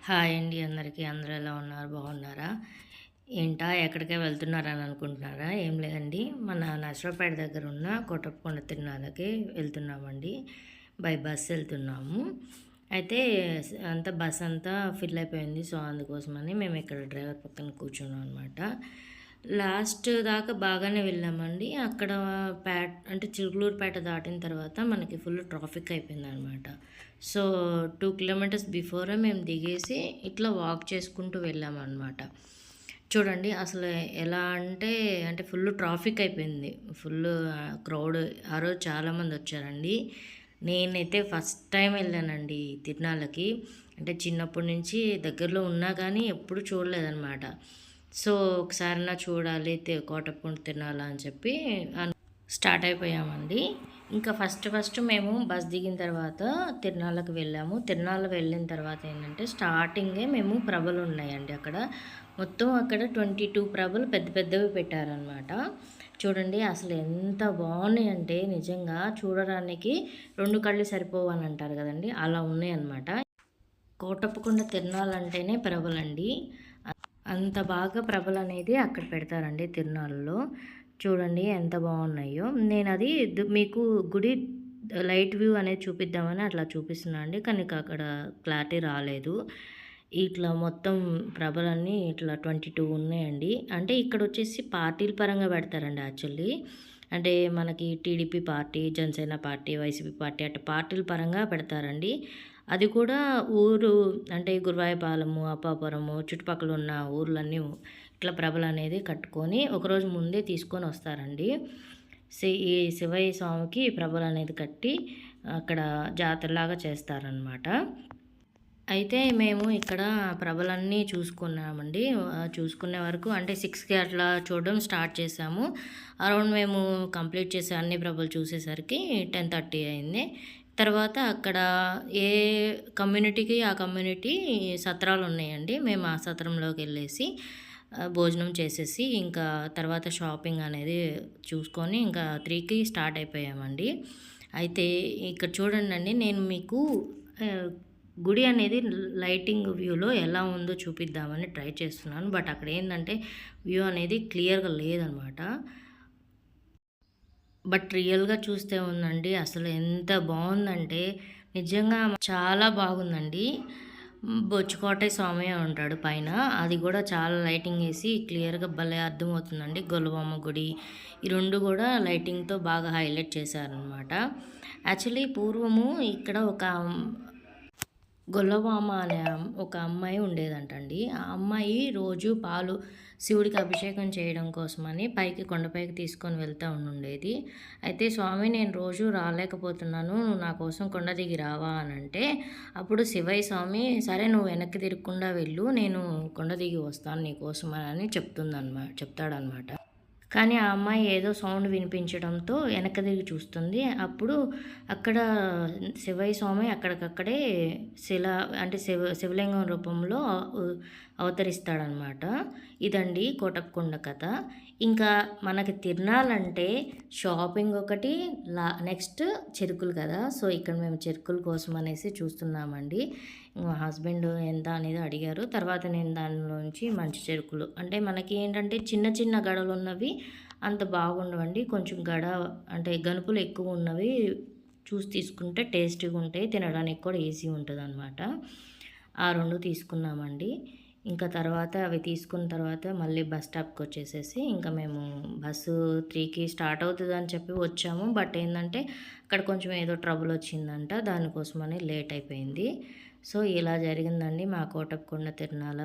Hi అండి అందరికీ. అందరూ ఎలా ఉన్నారు? బాగున్నారా? ఏంటా ఎక్కడికే వెళ్తున్నారని అనుకుంటున్నారా? ఏం లేదండి, మన నర్సరావుపేట దగ్గర ఉన్న కోటప్పకొండ తిరునాళ్ళకి వెళ్తున్నామండి. బై బస్ వెళ్తున్నాము. అయితే అంతా బస్ అంతా ఫిల్ అయిపోయింది. సో అందుకోసమని మేము ఇక్కడ డ్రైవర్ పక్కన కూర్చున్నాం అనమాట. లాస్ట్ దాకా బాగానే వెళ్ళామండి. అక్కడ అంటే చిలుకలూరుపేట దాటిన తర్వాత మనకి ఫుల్ ట్రాఫిక్ అయిపోయిందనమాట. సో 2 కిలోమీటర్స్ బిఫోరే మేము దిగేసి ఇట్లా వాక్ చేసుకుంటూ వెళ్ళామన్నమాట. చూడండి అసలు ఎలా అంటే ఫుల్ ట్రాఫిక్ అయిపోయింది. Full crowd. ఆ రోజు చాలామంది వచ్చారండి. నేనైతే ఫస్ట్ టైం వెళ్ళానండి తిరునాళ్ళకి. అంటే చిన్నప్పటి నుంచి దగ్గరలో ఉన్నా కానీ ఎప్పుడు చూడలేదన్నమాట. సో ఒకసారైనా చూడాలి కోటప్పకొండ తిరునాళ్ళ అని చెప్పి స్టార్ట్ అయిపోయామండి. ఇంకా ఫస్ట్ మేము బస్ దిగిన తర్వాత తిరునాళ్ళకి వెళ్ళాము. తిరునాళ్ళ వెళ్ళిన తర్వాత ఏంటంటే స్టార్టింగే మేము ప్రభలు ఉన్నాయండి అక్కడ. మొత్తం అక్కడ 22 ప్రభలు పెద్ద పెద్దవి పెట్టారనమాట. చూడండి అసలు ఎంత బాగున్నాయి అంటే నిజంగా చూడడానికి 2 కళ్ళు సరిపోవు అని అంటారు కదండి, అలా ఉన్నాయన్నమాట. కోటప్పకొండ తిరునాళ్ళంటేనే ప్రభలండి. అంత బాగా ప్రభలు అనేది అక్కడ పెడతారండి తిరునాళ్ళలో. చూడండి ఎంత బాగున్నాయో. నేను అది మీకు గుడి లైట్ వ్యూ అనేది చూపిద్దామని అట్లా చూపిస్తున్నా అండి, కానీ అక్కడ క్లారిటీ రాలేదు. ఇట్లా మొత్తం ప్రభలన్నీ ఇట్లా 22 ఉన్నాయండి. అంటే ఇక్కడ వచ్చేసి పార్టీల పరంగా పెడతారండి యాక్చువల్లీ. అంటే మనకి TDP party, Janasena party, YCP party అట్లా పార్టీల పరంగా పెడతారండి. అది కూడా ఊరు అంటే గురువాయపాలెము, అప్పాపురము చుట్టుపక్కల ఉన్న ఊర్లన్నీ ఇట్లా ప్రభలు అనేది కట్టుకొని ఒకరోజు ముందే తీసుకొని వస్తారండి. ఈ శివయ్య స్వామికి ప్రభలు అనేది కట్టి అక్కడ జాతరలాగా చేస్తారనమాట. అయితే మేము ఇక్కడ ప్రభలన్నీ చూసుకున్నామండి. చూసుకునే వరకు అంటే 6కి అట్లా చూడడం స్టార్ట్ చేసాము. అరౌండ్ మేము కంప్లీట్ చేసే అన్ని ప్రభలు చూసేసరికి 10:30 అయింది. తర్వాత అక్కడ ఏ కమ్యూనిటీకి ఆ కమ్యూనిటీ సత్రాలు ఉన్నాయండి. మేము ఆ సత్రంలోకి వెళ్ళేసి భోజనం చేసేసి ఇంకా తర్వాత షాపింగ్ అనేది చూసుకొని ఇంకా 3కి స్టార్ట్ అయిపోయామండి. అయితే ఇక్కడ చూడండి, నేను మీకు గుడి అనేది లైటింగ్ వ్యూలో ఎలా ఉందో చూపిద్దామని ట్రై చేస్తున్నాను. బట్ అక్కడ ఏంటంటే వ్యూ అనేది క్లియర్గా లేదనమాట. బట్ రియల్గా చూస్తే ఉందండి అసలు ఎంత బాగుందంటే నిజంగా చాలా బాగుందండి. బొచ్చుకోటయ్య స్వామి ఉంటాడు పైన, అది కూడా చాలా లైటింగ్ వేసి క్లియర్గా భలే అర్థమవుతుందండి. గొల్లబొమ్మ గుడి ఈ 2 కూడా లైటింగ్తో బాగా హైలైట్ చేశారనమాట. యాక్చువల్లీ పూర్వము ఇక్కడ ఒక గొల్లవామ అనే ఒక అమ్మాయి ఉండేదంటండి. ఆ అమ్మాయి రోజు పాలు శివుడికి అభిషేకం చేయడం కోసమని పైకి కొండపైకి తీసుకొని వెళ్తూ ఉండేది. అయితే స్వామి నేను రోజు రాలేకపోతున్నాను, నువ్వు నా కోసం కొండ దిగి రావా అని అంటే అప్పుడు శివయ్య స్వామి సరే నువ్వు వెనక్కి తిరగకుండా వెళ్ళు, నేను కొండ దిగి వస్తాను నీకోసం అని చెప్తాడనమాట. కానీ ఆ అమ్మాయి ఏదో సౌండ్ వినిపించడంతో వెనక్కి తిరిగి చూస్తుంది. అప్పుడు అక్కడ శివయ్య స్వామి అక్కడికక్కడే అంటే శివలింగం రూపంలో అవతరిస్తాడనమాట. ఇదండి కోటప్పకొండ కథ. ఇంకా మనకి తిరునాళ్ళంటే షాపింగ్ ఒకటి, నెక్స్ట్ చెరుకులు కదా. సో ఇక్కడ మేము చెరుకుల కోసం అనేసి చూస్తున్నామండి. మా హస్బెండ్ ఎంత అనేది అడిగారు. తర్వాత నేను దానిలోంచి మంచి చెరుకులు అంటే మనకి ఏంటంటే చిన్న చిన్న గడలు ఉన్నవి అంత బాగుండవండి. కొంచెం అంటే గనుపులు ఎక్కువ ఉన్నవి చూసి తీసుకుంటే టేస్టీగా ఉంటాయి, తినడానికి కూడా ఈజీ ఉంటుంది అనమాట. ఆ 2 తీసుకున్నామండి. ఇంకా తర్వాత అవి తీసుకున్న తర్వాత మళ్ళీ బస్ స్టాప్కి వచ్చేసేసి ఇంకా మేము బస్సు 3కి స్టార్ట్ అవుతుందని చెప్పి వచ్చాము. బట్ ఏంటంటే అక్కడ కొంచెం ఏదో ట్రబుల్ వచ్చిందంట, దానికోసమని లేట్ అయిపోయింది. సో ఇలా జరిగిందండి మా కోటప్పకొండ తిరునాళ్ళ.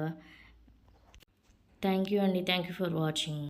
థ్యాంక్ యూ అండి. Thank you for watching.